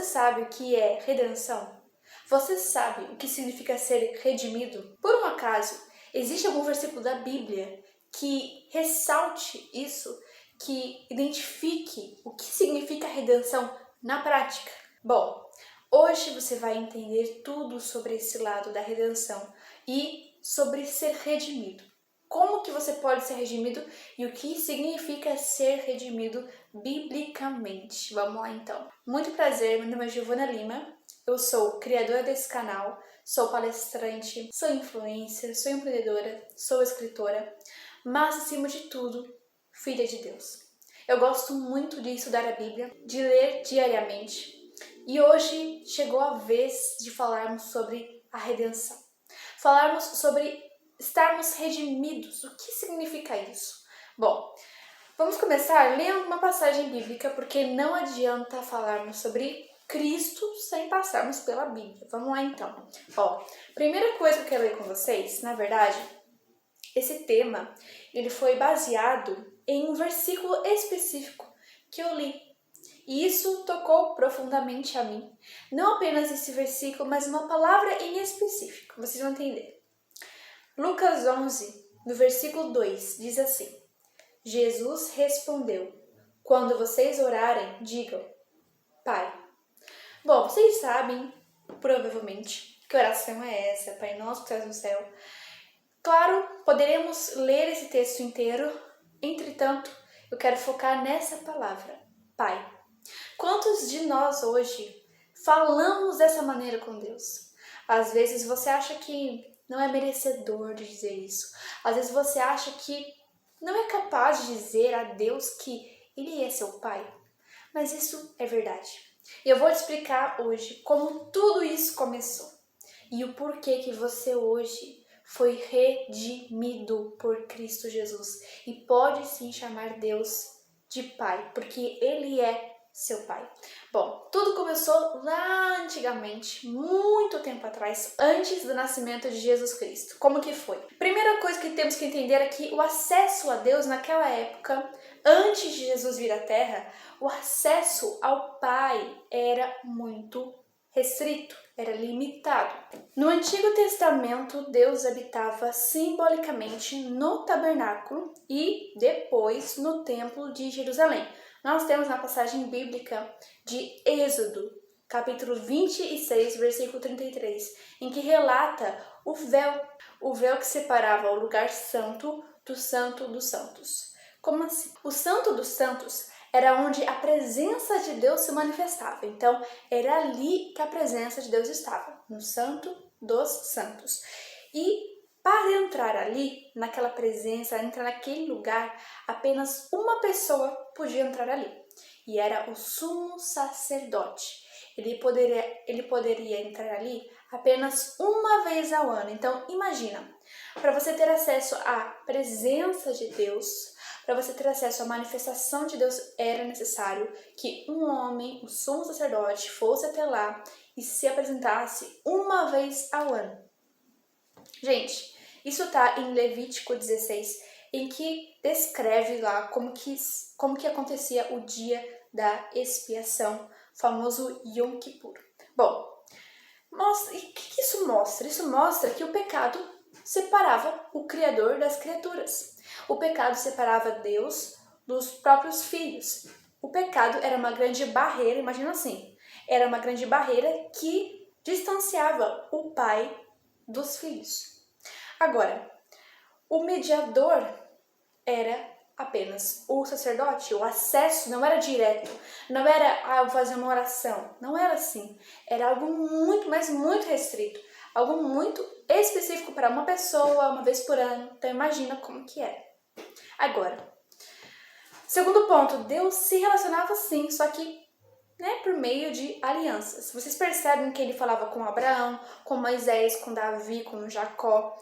Você sabe o que é redenção? Você sabe o que significa ser redimido? Por um acaso, existe algum versículo da Bíblia que ressalte isso, que identifique o que significa redenção na prática? Bom, hoje você vai entender tudo sobre esse lado da redenção e sobre ser redimido. Como que você pode ser redimido e o que significa ser redimido biblicamente. Vamos lá então. Muito prazer, meu nome é Giovana Lima, eu sou criadora desse canal, sou palestrante, sou influencer, sou empreendedora, sou escritora, mas acima de tudo, filha de Deus. Eu gosto muito de estudar a Bíblia, de ler diariamente e hoje chegou a vez de falarmos sobre a redenção. Falarmos sobre estarmos redimidos. O que significa isso? Bom, vamos começar lendo uma passagem bíblica, porque não adianta falarmos sobre Cristo sem passarmos pela Bíblia. Vamos lá então. Primeira coisa que eu quero ler com vocês, na verdade, esse tema ele foi baseado em um versículo específico que eu li. E isso tocou profundamente a mim. Não apenas esse versículo, mas uma palavra em específico. Vocês vão entender. Lucas 11, no versículo 2, diz assim: Jesus respondeu: quando vocês orarem, digam, Pai. Bom, vocês sabem, provavelmente, que oração é essa, Pai nosso que estás no céu. Claro, poderemos ler esse texto inteiro, entretanto, eu quero focar nessa palavra, Pai. Quantos de nós hoje falamos dessa maneira com Deus? Às vezes você acha que não é merecedor de dizer isso. Às vezes você acha que não é capaz de dizer a Deus que Ele é seu Pai. Mas isso é verdade. E eu vou te explicar hoje como tudo isso começou. E o porquê que você hoje foi redimido por Cristo Jesus. E pode sim chamar Deus de Pai, porque Ele é seu Pai. Bom, tudo começou lá antigamente, muito tempo atrás, antes do nascimento de Jesus Cristo. Como que foi? Primeira coisa que temos que entender é que o acesso a Deus naquela época, antes de Jesus vir à Terra, o acesso ao Pai era muito restrito, era limitado. No Antigo Testamento, Deus habitava simbolicamente no tabernáculo e depois no Templo de Jerusalém. Nós temos na passagem bíblica de Êxodo, capítulo 26, versículo 33, em que relata o véu que separava o lugar santo dos santos. Como assim? O Santo dos Santos era onde a presença de Deus se manifestava. Então, era ali que a presença de Deus estava, no Santo dos Santos. E para entrar ali, naquela presença, entrar naquele lugar, apenas uma pessoa podia entrar ali. E era o sumo sacerdote. Ele poderia entrar ali apenas uma vez ao ano. Então, imagina, para você ter acesso à presença de Deus, para você ter acesso à manifestação de Deus, era necessário que um homem, o sumo sacerdote, fosse até lá e se apresentasse uma vez ao ano. Gente, isso está em Levítico 16, em que descreve lá como que acontecia o dia da expiação, famoso Yom Kippur. Bom, e o que isso mostra? Isso mostra que o pecado separava o Criador das criaturas. O pecado separava Deus dos próprios filhos. O pecado era uma grande barreira, imagina assim, era uma grande barreira que distanciava o pai dos filhos. Agora, o mediador era apenas o sacerdote, o acesso não era direto, não era eu vou fazer uma oração, não era assim, era algo muito, mas muito restrito, algo muito específico para uma pessoa, uma vez por ano, então imagina como que era. Agora, segundo ponto, Deus se relacionava sim, só que por meio de alianças. Vocês percebem que ele falava com Abraão, com Moisés, com Davi, com Jacó,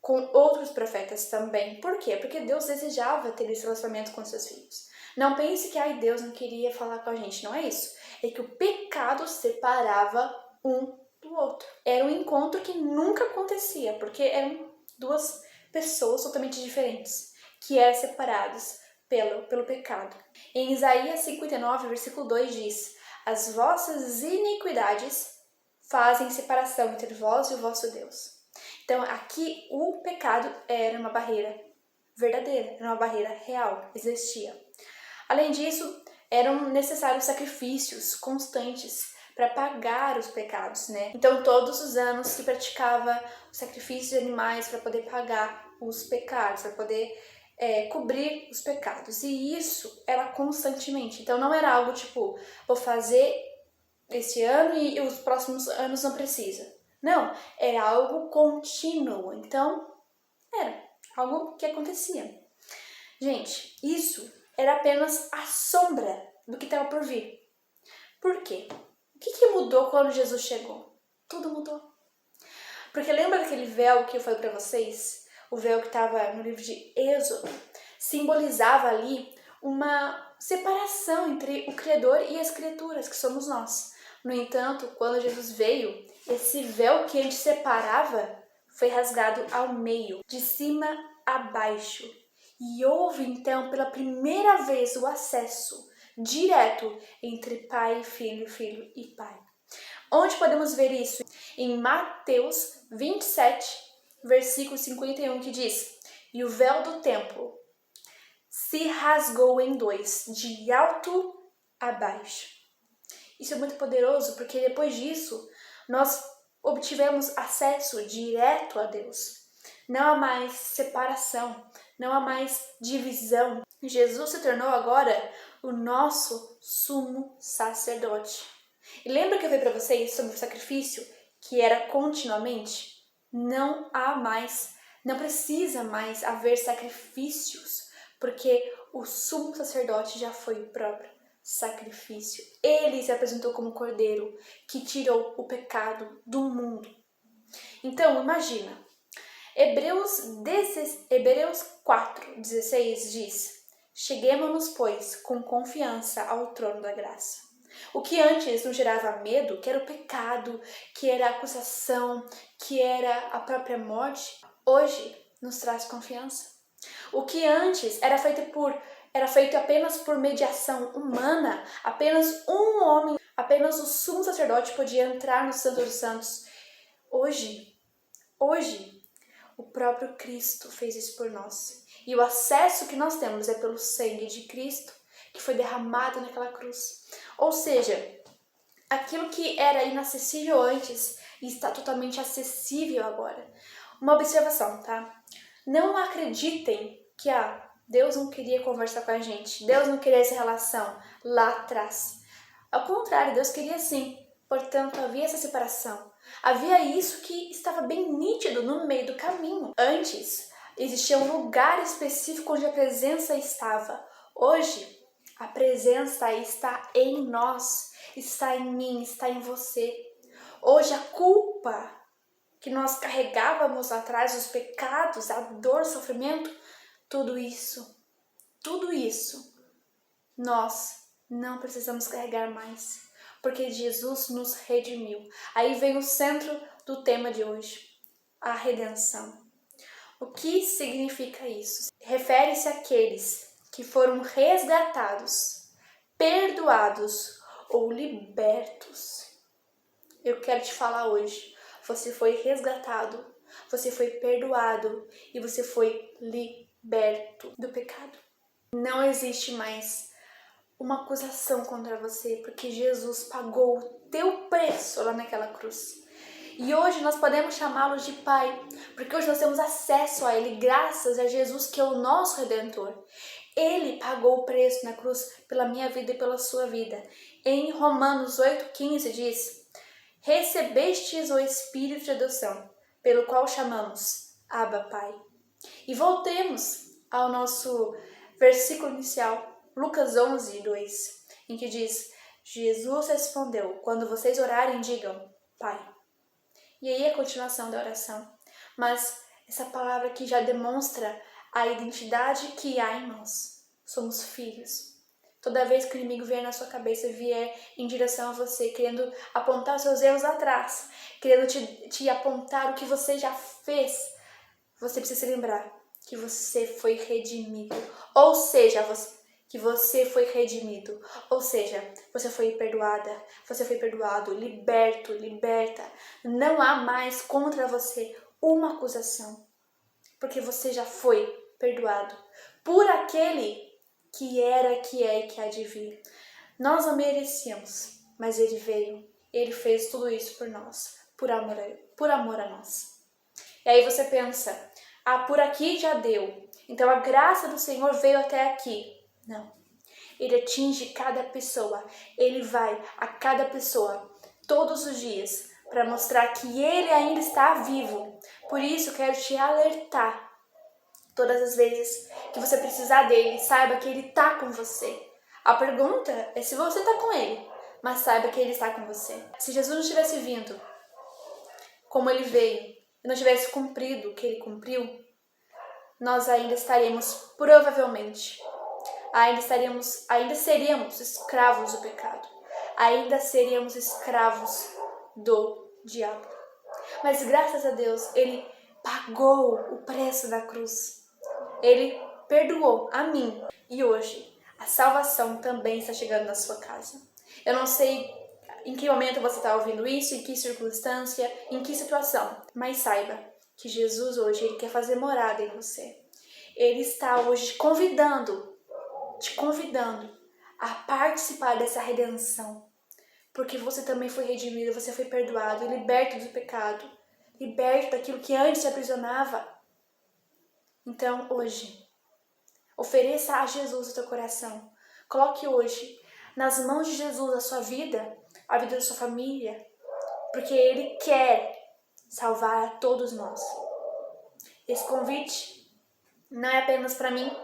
com outros profetas também. Por quê? Porque Deus desejava ter esse relacionamento com seus filhos. Não pense que Deus não queria falar com a gente, não é isso. É que o pecado separava um do outro. Era um encontro que nunca acontecia, porque eram duas pessoas totalmente diferentes, que eram separadas pelo pecado. Em Isaías 59, versículo 2 diz: as vossas iniquidades fazem separação entre vós e o vosso Deus. Então aqui o pecado era uma barreira verdadeira, era uma barreira real, existia. Além disso, eram necessários sacrifícios constantes para pagar os pecados, né? Então todos os anos se praticava o sacrifício de animais para poder pagar os pecados, para poder cobrir os pecados. E isso era constantemente. Então não era algo tipo, vou fazer esse ano e os próximos anos não precisa. Não, era algo contínuo. Então era algo que acontecia. Gente, isso era apenas a sombra do que estava por vir. Por quê? O que mudou quando Jesus chegou? Tudo mudou. Porque lembra daquele véu que eu falei para vocês? O véu que estava no livro de Êxodo simbolizava ali uma separação entre o Criador e as criaturas, que somos nós. No entanto, quando Jesus veio, esse véu que antes separava foi rasgado ao meio, de cima a baixo. E houve então pela primeira vez o acesso direto entre pai e filho, filho e pai. Onde podemos ver isso? Em Mateus 27, versículo 51, que diz: E o véu do templo se rasgou em dois, de alto a baixo. Isso é muito poderoso, porque depois disso nós obtivemos acesso direto a Deus. Não há mais separação, não há mais divisão. Jesus se tornou agora o nosso sumo sacerdote. E lembra que eu falei para vocês sobre o sacrifício que era continuamente? Não há mais, não precisa mais haver sacrifícios, porque o sumo sacerdote já foi o próprio sacrifício. Ele se apresentou como cordeiro que tirou o pecado do mundo. Então, imagina, Hebreus 4:16 diz: Cheguemo-nos, pois, com confiança ao trono da graça. O que antes nos gerava medo, que era o pecado, que era a acusação, que era a própria morte, hoje nos traz confiança. O que antes era feito apenas por mediação humana, apenas um homem, apenas o sumo sacerdote podia entrar no Santo dos Santos. Hoje, o próprio Cristo fez isso por nós. E o acesso que nós temos é pelo sangue de Cristo, que foi derramado naquela cruz. Ou seja, aquilo que era inacessível antes está totalmente acessível agora. Uma observação, tá? Não acreditem que Deus não queria conversar com a gente, Deus não queria essa relação lá atrás. Ao contrário, Deus queria sim. Portanto, havia essa separação. Havia isso que estava bem nítido no meio do caminho. Antes, existia um lugar específico onde a presença estava. Hoje, a presença está em nós, está em mim, está em você. Hoje, a culpa que nós carregávamos lá atrás, os pecados, a dor, o sofrimento, tudo isso, nós não precisamos carregar mais, porque Jesus nos redimiu. Aí vem o centro do tema de hoje, a redenção. O que significa isso? Refere-se àqueles que foram resgatados, perdoados ou libertos. Eu quero te falar hoje, você foi resgatado, você foi perdoado e você foi liberto do pecado. Não existe mais uma acusação contra você, porque Jesus pagou o teu preço lá naquela cruz. E hoje nós podemos chamá-lo de Pai, porque hoje nós temos acesso a Ele, graças a Jesus, que é o nosso Redentor. Ele pagou o preço na cruz pela minha vida e pela sua vida. Em Romanos 8,15 diz: Recebestes o Espírito de adoção, pelo qual chamamos Abba, Pai. E voltemos ao nosso versículo inicial, Lucas 11:2, em que diz: Jesus respondeu: Quando vocês orarem, digam Pai. E aí a continuação da oração. Mas essa palavra aqui já demonstra a identidade que há em nós. Somos filhos. Toda vez que o inimigo vier na sua cabeça, vier em direção a você, querendo apontar os seus erros atrás, querendo te apontar o que você já fez, você precisa se lembrar que você foi redimido. Ou seja, que você foi redimido, ou seja, você foi perdoada, você foi perdoado, liberto, liberta. Não há mais contra você uma acusação, porque você já foi perdoado por aquele que era, que é e que há de vir. Nós não merecíamos, mas ele veio, ele fez tudo isso por nós, por amor a nós. E aí você pensa, por aqui já deu, então a graça do Senhor veio até aqui. Não. Ele atinge cada pessoa. Ele vai a cada pessoa todos os dias para mostrar que ele ainda está vivo. Por isso eu quero te alertar. Todas as vezes que você precisar dele, saiba que ele está com você. A pergunta é se você está com ele, mas saiba que ele está com você. Se Jesus não tivesse vindo como ele veio e não tivesse cumprido o que ele cumpriu, nós ainda estaríamos, provavelmente, ainda seríamos escravos do pecado. Ainda seríamos escravos do diabo. Mas graças a Deus, ele pagou o preço da cruz. Ele perdoou a mim. E hoje, a salvação também está chegando na sua casa. Eu não sei em que momento você está ouvindo isso, em que circunstância, em que situação. Mas saiba que Jesus hoje, ele quer fazer morada em você. Ele está hoje te convidando a participar dessa redenção. Porque você também foi redimido, você foi perdoado e liberto do pecado. Liberto daquilo que antes te aprisionava. Então, hoje, ofereça a Jesus o teu coração. Coloque hoje nas mãos de Jesus a sua vida, a vida da sua família. Porque Ele quer salvar a todos nós. Esse convite não é apenas para mim.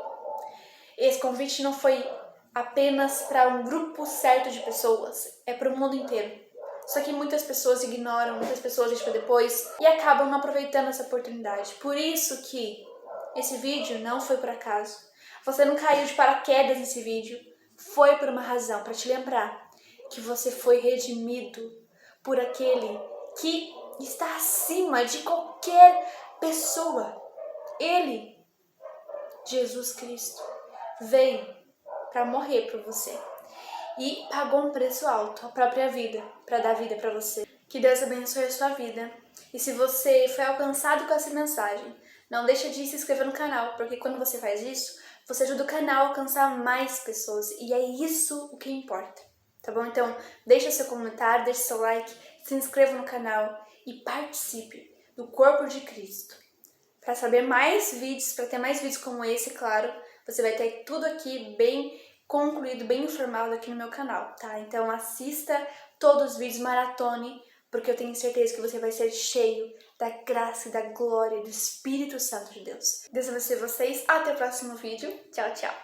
Esse convite não foi apenas para um grupo certo de pessoas. É para o mundo inteiro. Só que muitas pessoas ignoram, muitas pessoas deixam depois e acabam não aproveitando essa oportunidade. Por isso que esse vídeo não foi por acaso. Você não caiu de paraquedas nesse vídeo. Foi por uma razão, para te lembrar que você foi redimido por aquele que está acima de qualquer pessoa. Ele, Jesus Cristo, veio para morrer por você e pagou um preço alto, a própria vida, para dar vida para você. Que Deus abençoe a sua vida. E se você foi alcançado com essa mensagem, não deixa de se inscrever no canal, porque quando você faz isso, você ajuda o canal a alcançar mais pessoas. E é isso o que importa, tá bom? Então, deixa seu comentário, deixa seu like, se inscreva no canal e participe do Corpo de Cristo. Para saber mais vídeos, para ter mais vídeos como esse, claro, você vai ter tudo aqui bem concluído, bem informado aqui no meu canal, tá? Então assista todos os vídeos, maratone, porque eu tenho certeza que você vai ser cheio da graça e da glória do Espírito Santo de Deus. Deus abençoe vocês, até o próximo vídeo, tchau, tchau!